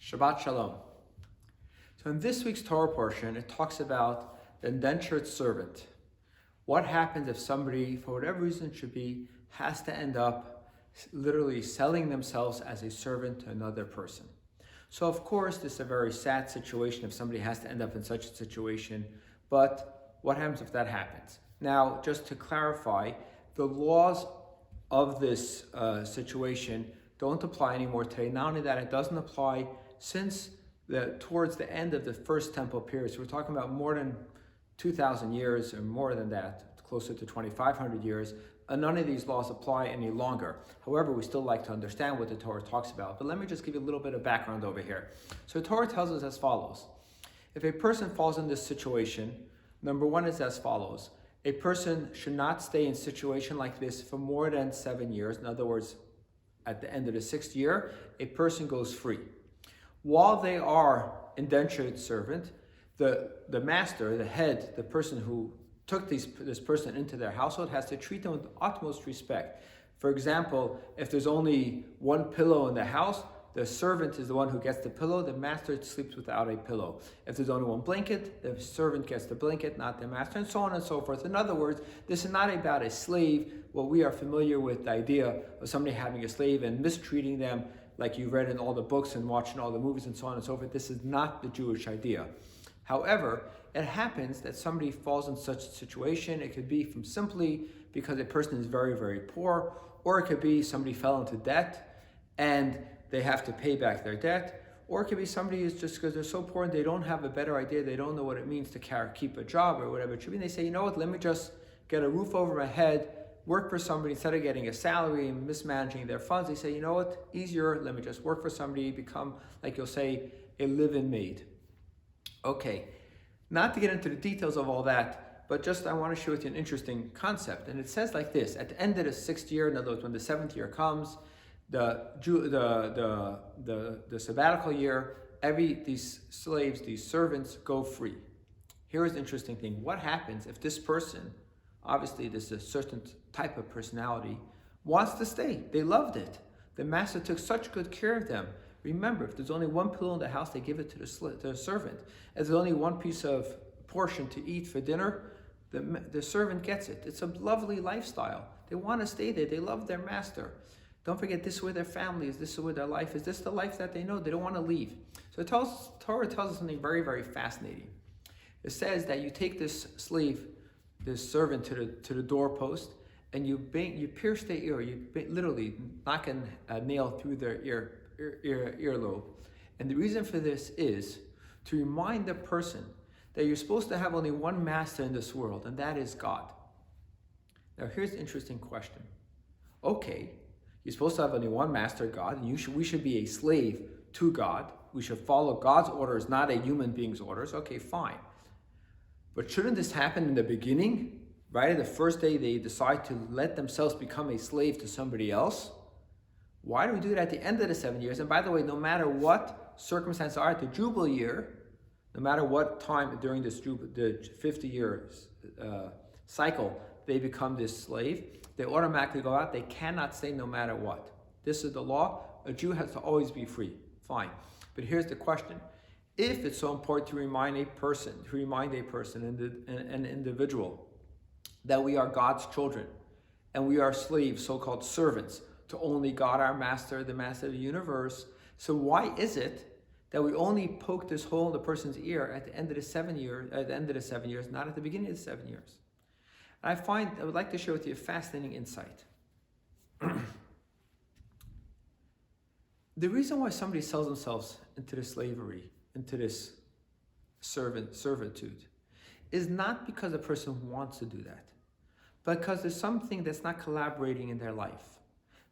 Shabbat Shalom. So in this week's Torah portion, it talks about the indentured servant. What happens if somebody, for whatever reason it should be, has to end up literally selling themselves as a servant to another person? So of course, this is a very sad situation if somebody has to end up in such a situation, but what happens if that happens? Now, just to clarify, the laws of this situation don't apply anymore today. Not only that, it doesn't apply since towards the end of the first temple period. So we're talking about more than 2,000 years or more than that, closer to 2,500 years. And none of these laws apply any longer. However, we still like to understand what the Torah talks about. But let me just give you a little bit of background over here. So the Torah tells us as follows. If a person falls in this situation, number one is as follows. A person should not stay in a situation like this for more than 7 years. In other words, at the end of the 6th year, a person goes free. While they are indentured servant, the master, the head, the person who took this person into their household has to treat them with the utmost respect. For example, if there's only one pillow in the house, the servant is the one who gets the pillow, the master sleeps without a pillow. If there's only one blanket, the servant gets the blanket, not the master, and so on and so forth. In other words, this is not about a slave, what we are familiar with, the idea of somebody having a slave and mistreating them like you read in all the books and watching all the movies and so on and so forth. This is not the Jewish idea. However, it happens that somebody falls in such a situation. It could be from simply because a person is very, very poor, or it could be somebody fell into debt and they have to pay back their debt, or it could be somebody is just because they're so poor and they don't have a better idea, they don't know what it means to keep a job or whatever it should be, and they say, you know what, let me just get a roof over my head, work for somebody instead of getting a salary and mismanaging their funds. They say, you know what, easier, let me just work for somebody, become, like you'll say, a live-in maid. Okay, not to get into the details of all that, but just I want to share with you an interesting concept. And it says like this: at the end of the 6th year, in other words, when the 7th year comes, the sabbatical year, these slaves, these servants go free. Here is the interesting thing: what happens if this person, obviously this is a certain type of personality, wants to stay? They loved it. The master took such good care of them. Remember, if there's only one pillow in the house, they give it to the servant. If there's only one piece of portion to eat for dinner, the servant gets it. It's a lovely lifestyle. They want to stay there. They love their master. Don't forget, this is where their family is. This is where their life is. This is the life that they know. They don't want to leave. So Torah tells us something very, very fascinating. It says that you take this slave, this servant, to the doorpost, and you pierce their ear. You literally knock a nail through their earlobe. And the reason for this is to remind the person that you're supposed to have only one master in this world, and that is God. Now here's the interesting question. Okay, you're supposed to have only one master, God, and we should be a slave to God. We should follow God's orders, not a human being's orders. Okay, fine. But shouldn't this happen in the beginning? Right? The first day they decide to let themselves become a slave to somebody else? Why do we do it at the end of the 7 years? And by the way, no matter what circumstances are at the Jubilee year, no matter what time during the 50-year cycle they become this slave, they automatically go out. They cannot stay no matter what. This is the law. A Jew has to always be free. Fine. But here's the question. If it's so important to remind a person, an individual, that we are God's children and we are slaves, so-called servants, to only God, our master, the master of the universe. So why is it that we only poke this hole in the person's ear at the end of the 7 years, not at the beginning of the 7 years? And I would like to share with you a fascinating insight. The reason why somebody sells themselves into this slavery, into this servitude, is not because the person wants to do that, but because there's something that's not collaborating in their life.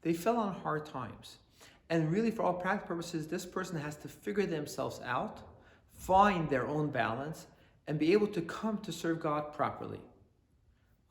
They fell on hard times. And really, for all practical purposes, this person has to figure themselves out, find their own balance, and be able to come to serve God properly.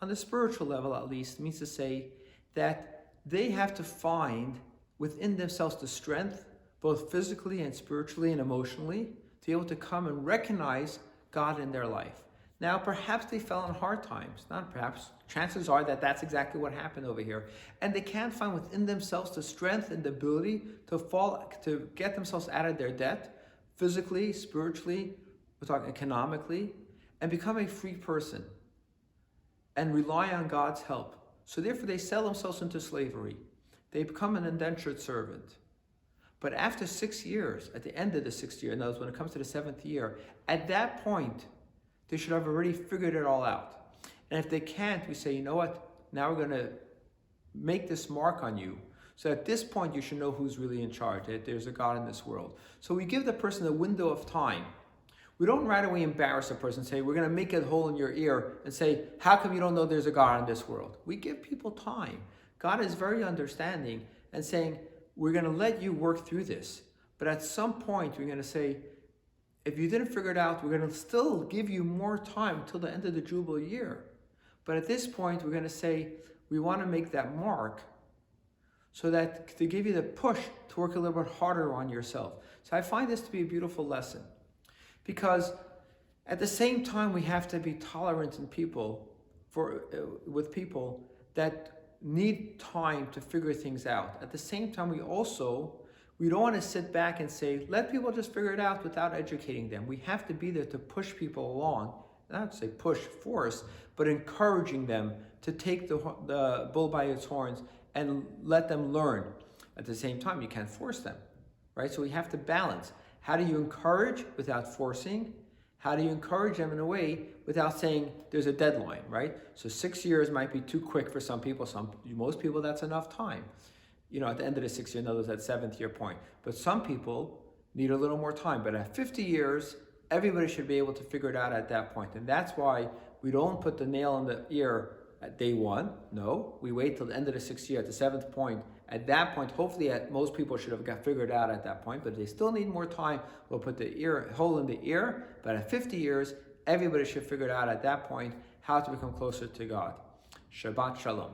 On the spiritual level, at least, it means to say that they have to find within themselves the strength, both physically and spiritually and emotionally, to be able to come and recognize God in their life. Now, perhaps they fell in hard times. Not perhaps. Chances are that that's exactly what happened over here. And they can't find within themselves the strength and the ability to get themselves out of their debt, physically, spiritually, we're talking economically, and become a free person and rely on God's help. So therefore, they sell themselves into slavery. They become an indentured servant. But after 6 years, at the end of the 6th year, in other words, when it comes to the 7th year, at that point, they should have already figured it all out. And if they can't, we say, you know what? Now we're going to make this mark on you. So at this point, you should know who's really in charge, that there's a God in this world. So we give the person a window of time. We don't right away embarrass a person and say, we're going to make a hole in your ear and say, how come you don't know there's a God in this world? We give people time. God is very understanding and saying, we're going to let you work through this. But at some point, we're going to say, if you didn't figure it out, we're going to still give you more time until the end of the Jubilee year. But at this point, we're going to say, we want to make that mark so that to give you the push to work a little bit harder on yourself. So I find this to be a beautiful lesson, because at the same time, we have to be tolerant in people with people that need time to figure things out. At the same time, we don't want to sit back and say, let people just figure it out without educating them. We have to be there to push people along, not to say push, force, but encouraging them to take the bull by its horns and let them learn. At the same time, you can't force them, right? So we have to balance. How do you encourage without forcing? How do you encourage them in a way without saying there's a deadline, right? So 6 years might be too quick for some people. Most people, that's enough time. At the end of the 6th year, in other words, that 7th year point. But some people need a little more time. But at 50 years, everybody should be able to figure it out at that point. And that's why we don't put the nail in the ear at day one. No, we wait till the end of the 6th year, at the 7th point. At that point, hopefully most people should have figured out at that point. But if they still need more time, we'll put the hole in the ear. But at 50 years, everybody should figure it out at that point how to become closer to God. Shabbat Shalom.